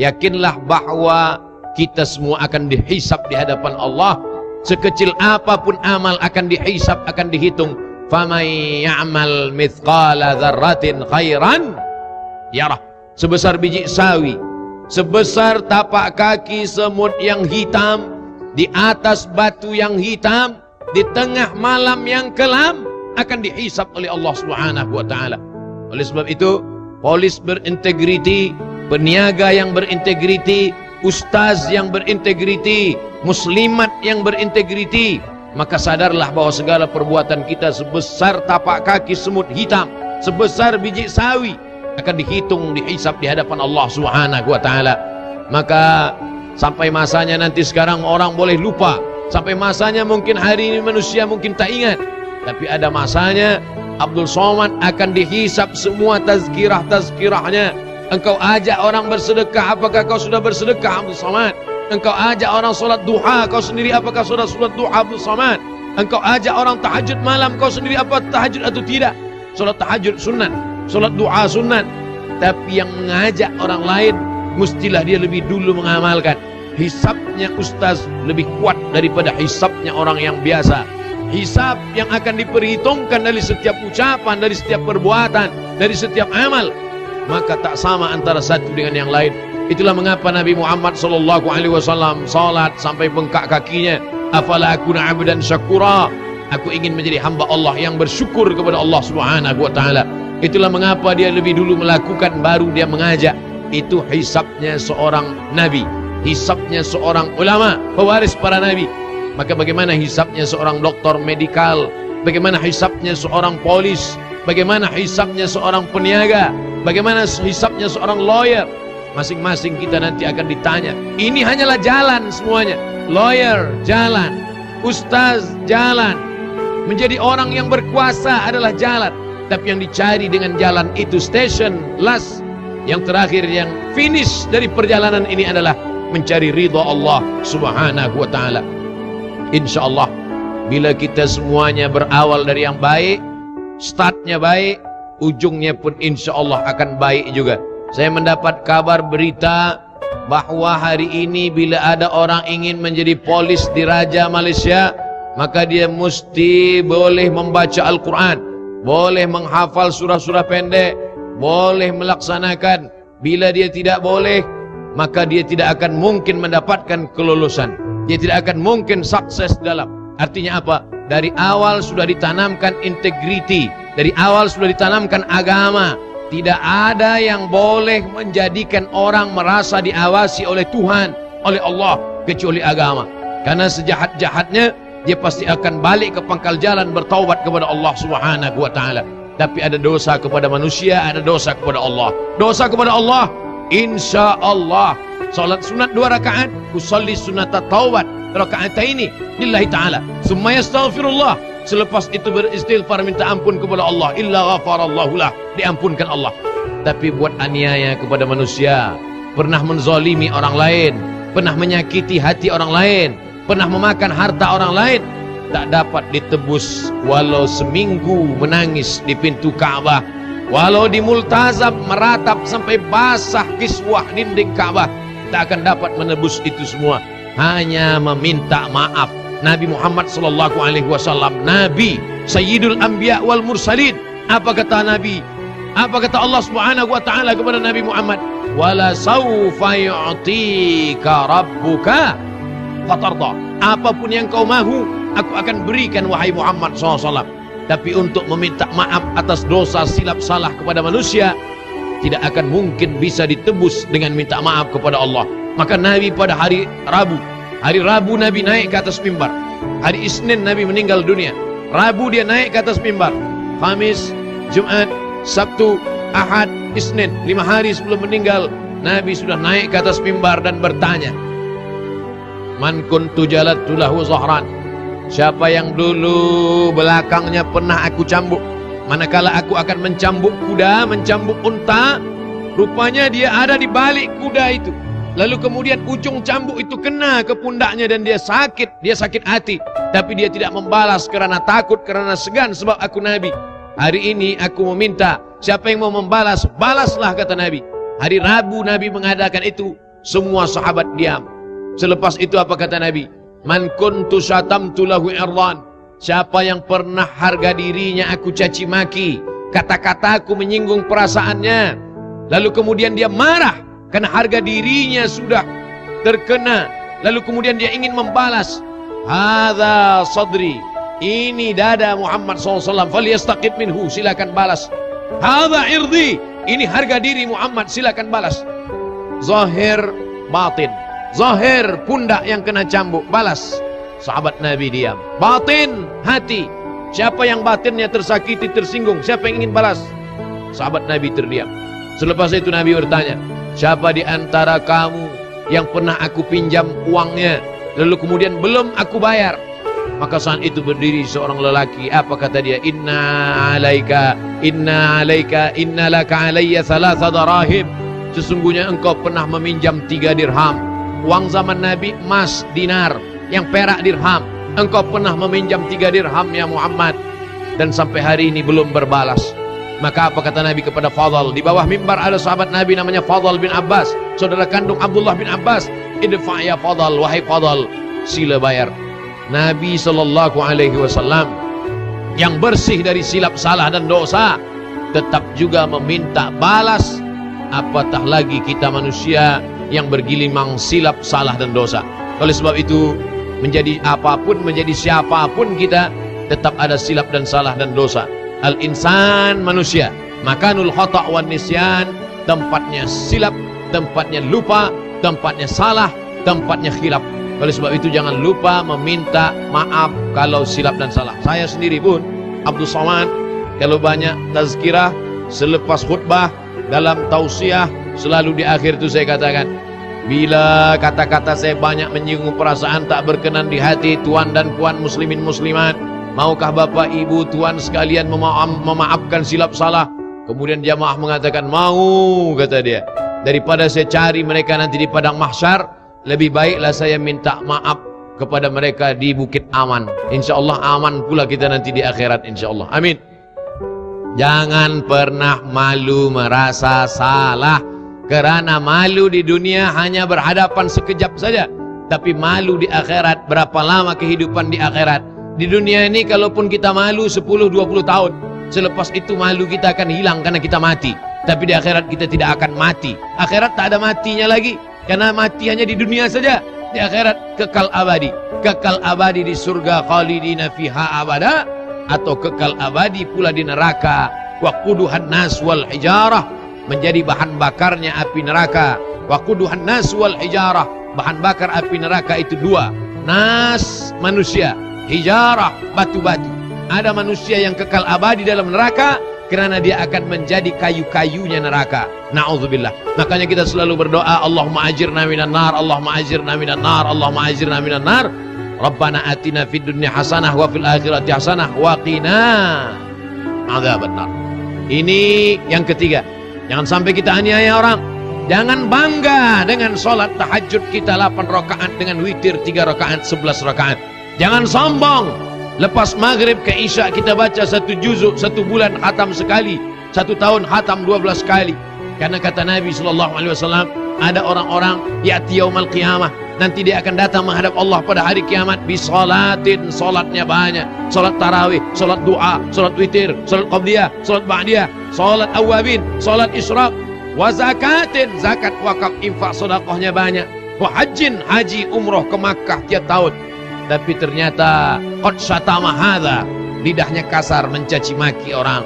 Yakinlah bahwa kita semua akan dihisab di hadapan Allah. Sekecil apapun amal akan dihisab, akan dihitung. Faman ya'mal mithqala dzarratin khairan yarah. Sebesar biji sawi, sebesar tapak kaki semut yang hitam, di atas batu yang hitam, di tengah malam yang kelam, akan dihisab oleh Allah Subhanahu wa ta'ala. Oleh sebab itu, polis berintegriti, peniaga yang berintegriti, ustaz yang berintegriti, muslimat yang berintegriti, maka sadarlah bahwa segala perbuatan kita sebesar tapak kaki semut hitam, sebesar biji sawi, akan dihitung, dihisab di hadapan Allah Subhanahu wa ta'ala. Maka sampai masanya nanti, sekarang orang boleh lupa, sampai masanya mungkin hari ini manusia mungkin tak ingat, tapi ada masanya Abdul Somad akan dihisab semua tazkirah-tazkirahnya. Engkau ajak orang bersedekah, apakah kau sudah bersedekah Abdul Somad? Engkau ajak orang solat duha, kau sendiri apakah sudah solat duha Abdul Somad? Engkau ajak orang tahajud malam, kau sendiri apa tahajud atau tidak? Solat tahajud sunat, solat duha sunat. Tapi yang mengajak orang lain, mestilah dia lebih dulu mengamalkan. Hisabnya ustaz lebih kuat daripada hisabnya orang yang biasa. Hisab yang akan diperhitungkan dari setiap ucapan, dari setiap perbuatan, dari setiap amal, maka tak sama antara satu dengan yang lain. Itulah mengapa Nabi Muhammad SAW salat sampai bengkak kakinya. Afala akuna abdan syakura. Aku ingin menjadi hamba Allah yang bersyukur kepada Allah Subhanahu wa ta'ala. Itulah mengapa dia lebih dulu melakukan, baru dia mengajak. Itu hisabnya seorang nabi, hisabnya seorang ulama, pewaris para nabi. Maka bagaimana hisabnya seorang doktor medikal, bagaimana hisabnya seorang polis, bagaimana hisabnya seorang peniaga, bagaimana hisabnya seorang lawyer. Masing-masing kita nanti akan ditanya. Ini hanyalah jalan semuanya. Lawyer jalan, ustaz jalan, menjadi orang yang berkuasa adalah jalan. Tapi yang dicari dengan jalan itu station last, yang terakhir, yang finish dari perjalanan ini adalah mencari ridha Allah Subhanahu wa ta'ala. InsyaAllah bila kita semuanya berawal dari yang baik, startnya baik, ujungnya pun InsyaAllah akan baik juga. Saya mendapat kabar berita bahwa hari ini bila ada orang ingin menjadi polis di Raja Malaysia, maka dia mesti boleh membaca Al-Quran, boleh menghafal surah-surah pendek, boleh melaksanakan. Bila dia tidak boleh, maka dia tidak akan mungkin mendapatkan kelulusan. Dia tidak akan mungkin sukses dalam. Artinya apa? Dari awal sudah ditanamkan integriti, dari awal sudah ditanamkan agama. Tidak ada yang boleh menjadikan orang merasa diawasi oleh Tuhan, oleh Allah, kecuali agama. Karena sejahat-jahatnya, dia pasti akan balik ke pangkal jalan, bertaubat kepada Allah Subhanahu wa ta'ala. Tapi ada dosa kepada manusia, ada dosa kepada Allah. Dosa kepada Allah, insya Allah salat sunat 2 rakaat, usalli sunata taubat rakaataini lillahi ta'ala, summa yastaghfirullah. Selepas itu beristighfar, minta ampun kepada Allah. Illa ghafarallahu lah, diampunkan Allah. Tapi buat aniaya kepada manusia, pernah menzalimi orang lain, pernah menyakiti hati orang lain, pernah memakan harta orang lain, tak dapat ditebus walau seminggu menangis di pintu Ka'bah, walau di multazam meratap sampai basah kiswah dinding Ka'bah, tak akan dapat menebus itu semua. Hanya meminta maaf. Nabi Muhammad sallallahu alaihi wasallam, Nabi Sayyidul Anbiya wal Mursalin. Apa kata Nabi? Apa kata Allah Subhanahu wa ta'ala kepada Nabi Muhammad? Wala sawfa yu'tika rabbuka fatarda. Apapun yang kau mahu, aku akan berikan wahai Muhammad SAW. Tapi untuk meminta maaf atas dosa silap salah kepada manusia, tidak akan mungkin bisa ditebus dengan minta maaf kepada Allah. Maka Nabi pada hari Rabu Nabi naik ke atas mimbar. Hari Isnin Nabi meninggal dunia. Rabu dia naik ke atas mimbar. Khamis, Jumat, Sabtu, Ahad, Isnin, 5 hari sebelum meninggal, Nabi sudah naik ke atas mimbar dan bertanya, Man kuntu jalattu lahu zahran. Siapa yang dulu belakangnya pernah aku cambuk, manakala aku akan mencambuk kuda, mencambuk unta, rupanya dia ada di balik kuda itu. Lalu kemudian ujung cambuk itu kena ke pundaknya dan dia sakit hati. Tapi dia tidak membalas karena takut, karena segan, sebab aku Nabi. Hari ini aku meminta Siapa yang mau membalas, balaslah, kata Nabi. Hari Rabu Nabi mengadakan itu, semua sahabat diam. Selepas itu apa kata Nabi? Man kuntu syatamtu lahu irdan. Siapa yang pernah harga dirinya aku caci maki, kata-kataku menyinggung perasaannya, lalu kemudian dia marah karena harga dirinya sudah terkena, lalu kemudian dia ingin membalas, hadza sadri, ini dada Muhammad SAW, falyastaqib minhu, silakan balas. Hadza irdi, ini harga diri Muhammad, silakan balas. Zahir batin, zahir pundak yang kena cambuk, balas. Sahabat Nabi diam. Batin, hati, siapa yang batinnya tersakiti, tersinggung, siapa yang ingin balas? Sahabat Nabi terdiam. Selepas itu Nabi bertanya, siapa di antara kamu yang pernah aku pinjam uangnya, lalu kemudian belum aku bayar? Maka saat itu berdiri seorang lelaki. Apa kata dia? Inna alaika, inna laka alayya thalatha darahim. Sesungguhnya engkau pernah meminjam 3 dirham. Uang zaman Nabi emas dinar, yang perak dirham. Engkau pernah meminjam 3 dirham ya Muhammad, dan sampai hari ini belum berbalas. Maka apa kata Nabi kepada Fadl? Di bawah mimbar ada sahabat Nabi namanya Fadl bin Abbas, saudara kandung Abdullah bin Abbas. Idfa' ya Fadl, wahai Fadl, sila bayar. Nabi SAW yang bersih dari silap, salah dan dosa tetap juga meminta balas. Apatah lagi kita manusia yang bergelimang silap, salah dan dosa. Oleh sebab itu, menjadi apapun, menjadi siapapun kita, tetap ada silap dan salah dan dosa. Al-insan, manusia, makanul khata' wan nisyan, tempatnya silap, tempatnya lupa, tempatnya salah, tempatnya khilaf. Oleh sebab itu jangan lupa meminta maaf kalau silap dan salah. Saya sendiri pun, Abdul Somad, kalau banyak tazkirah selepas khutbah, dalam tausiah, selalu di akhir itu saya katakan, bila kata-kata saya banyak menyinggung perasaan tak berkenan di hati tuan dan puan muslimin muslimat, maukah bapak ibu tuan sekalian memaafkan silap salah? Kemudian jamaah mengatakan mau, kata dia. Daripada saya cari mereka nanti di padang mahsyar, lebih baiklah saya minta maaf kepada mereka di Bukit Aman. Insya Allah aman pula kita nanti di akhirat, insya Allah. Amin. Jangan pernah malu merasa salah, kerana malu di dunia hanya berhadapan sekejap saja, tapi malu di akhirat berapa lama kehidupan di akhirat. Di dunia ini kalaupun kita malu 10-20 tahun, selepas itu malu kita akan hilang karena kita mati. Tapi di akhirat kita tidak akan mati. Akhirat tak ada matinya lagi, karena mati hanya di dunia saja. Di akhirat kekal abadi. Kekal abadi di surga, khalidina fiha abada, atau kekal abadi pula di neraka. Waquduhan nas wal hijarah, menjadi bahan bakarnya api neraka. Waquduhan nas wal hijarah, bahan bakar api neraka itu 2. Nas, manusia. Hijarah, batu-batu. Ada manusia yang kekal abadi dalam neraka kerana dia akan menjadi kayu-kayunya neraka. Na'udzubillah. Makanya kita selalu berdoa, Allahumma ajirna minan nar, Allahumma ajirna minan nar, Allahumma ajirna minan nar. Rabbana atina fid dunya hasanah wa fil akhirati hasanah wa qina adzabannar. Ini yang ketiga. Jangan sampai kita aniaya orang. Jangan bangga dengan salat tahajud kita 8 rakaat dengan witir 3 rakaat 11 rakaat. Jangan sombong. Lepas maghrib ke isya kita baca 1 juzuk, 1 bulan khatam sekali, 1 tahun khatam 12 kali. Karena kata Nabi SAW, ada orang-orang ya'ti yaumal qiyamah, nanti dia akan datang menghadap Allah pada hari kiamat bisolatin, solatnya banyak, solat tarawih, solat doa, solat witir, solat qabliyah, solat ba'diyah, solat awabin, solat isyraq, wa zakatin, zakat wakaf infak sedekahnya banyak, wa hajjin, haji umroh ke Makkah tiap tahun. Tapi ternyata qad syatama hadza, lidahnya kasar mencaci maki orang.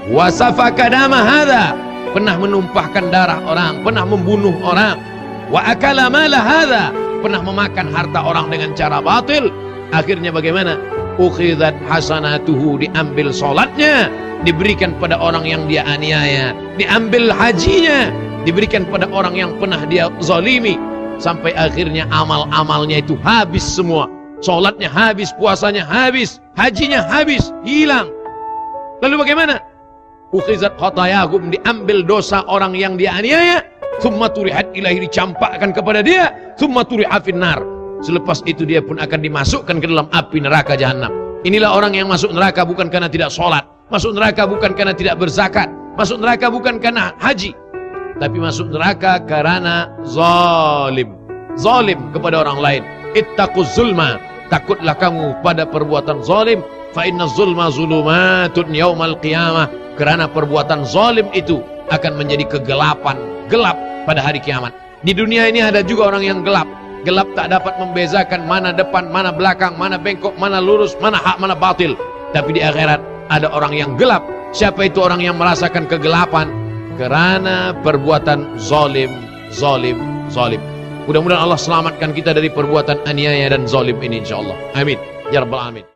Wa safaka dama hadza, pernah menumpahkan darah orang, pernah membunuh orang. Wa akala mala hadza, pernah memakan harta orang dengan cara batil. Akhirnya bagaimana? Ukhidzat hasanatuhu, diambil salatnya, diberikan pada orang yang dia aniaya. Diambil hajinya, diberikan pada orang yang pernah dia zalimi. Sampai akhirnya amal-amalnya itu habis semua. Salatnya habis, puasanya habis, hajinya habis, hilang. Lalu bagaimana? Ukhizat khatayahum, diambil dosa orang yang dia aniaya, thumma turihat ilahi, dicampakkan kepada dia, thumma turiha finnar. Selepas itu dia pun akan dimasukkan ke dalam api neraka jahanam. Inilah orang yang masuk neraka bukan karena tidak sholat, masuk neraka bukan karena tidak berzakat, Masuk neraka bukan karena haji, tapi masuk neraka karena zalim. Zalim kepada orang lain. Ittaquz zulma, takutlah kamu pada perbuatan zalim. Fa inna zulma zulumatun yaumal qiyamah. Karena perbuatan zalim itu akan menjadi kegelapan, gelap pada hari kiamat. Di dunia ini ada juga orang yang gelap. Gelap tak dapat membezakan mana depan, mana belakang, mana bengkok, mana lurus, mana hak, mana batil. Tapi di akhirat ada orang yang gelap. Siapa itu orang yang merasakan kegelapan? Karena perbuatan zalim. Mudah-mudahan Allah selamatkan kita dari perbuatan aniaya dan zalim ini, insyaallah. Amin ya rabbal alamin.